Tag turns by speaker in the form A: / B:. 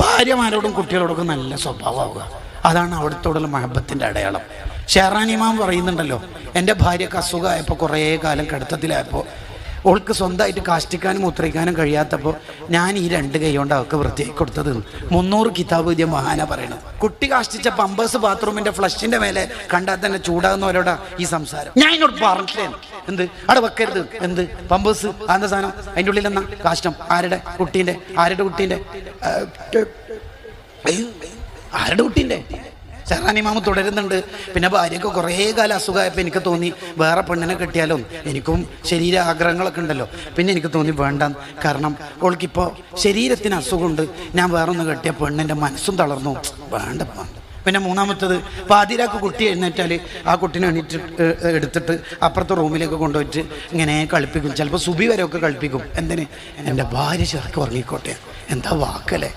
A: ഭാര്യമാരോടും കുട്ടികളോടൊക്കെ നല്ല സ്വഭാവമാവുക, അതാണ് അവിടത്തോടുള്ള മഹബത്തിൻ്റെ അടയാളം. ഷെഹറാൻ ഇമാം പറയുന്നുണ്ടല്ലോ, എൻ്റെ ഭാര്യക്ക് അസുഖമായപ്പോൾ കുറേ കാലം കിടത്തത്തിലായപ്പോൾ ഓൾക്ക് സ്വന്തമായിട്ട് കാഷ്ടിക്കാനും മുത്രയ്ക്കാനും കഴിയാത്തപ്പോൾ ഞാൻ ഈ 2 കൈ കൊണ്ട് അവൾക്ക് വൃത്തിയാക്കി കൊടുത്തത് 300 കിതാബ് എഴുതിയ മഹാന പറയണത്. കുട്ടി കാഷ്ടിച്ച പമ്പേഴ്സ് ബാത്റൂമിൻ്റെ ഫ്ലഷിൻ്റെ മേലെ കണ്ടാൽ തന്നെ ചൂടാകുന്നവരോടാ ഈ സംസാരം. ഞാൻ ഇങ്ങോട്ട് പറഞ്ഞില്ലേ എന്ത് അവിടെ വെക്കരുത്, എന്ത് പമ്പേഴ്സ് ആന്ന സാധനം, അതിൻ്റെ ഉള്ളിൽ എന്നാ കാഷ്ടം, ആരുടെ കുട്ടീൻ്റെ ഷെഹറാൻ ഇമാം തുടരുന്നുണ്ട്. പിന്നെ ഭാര്യയ്ക്ക് കുറേ കാലം അസുഖമായപ്പോൾ എനിക്ക് തോന്നി വേറെ പെണ്ണിനെ കെട്ടിയാലോ, എനിക്കും ശരീര ആഗ്രഹങ്ങളൊക്കെ ഉണ്ടല്ലോ. പിന്നെ എനിക്ക് തോന്നി വേണ്ട, കാരണം അവൾക്കിപ്പോൾ ശരീരത്തിന് അസുഖമുണ്ട്, ഞാൻ വേറൊന്ന് കെട്ടിയ പെണ്ണിൻ്റെ മനസ്സും തളർന്നു, വേണ്ട. പിന്നെ 3-മത്തേത്, പാതിരാക്ക് കുട്ടി എഴുന്നേറ്റാൽ ആ കുട്ടീനെ എടുത്തിട്ട് അപ്പുറത്തെ റൂമിലേക്ക് കൊണ്ടുപോയിട്ട് ഇങ്ങനെ കളിപ്പിക്കും, ചിലപ്പോൾ സുബി വരെയൊക്കെ കളിപ്പിക്കും. എന്തിന്? എൻ്റെ ഭാര്യ ശരിക്കും ഉറങ്ങിക്കോട്ടെ. എന്താ വാക്കല്ലേ.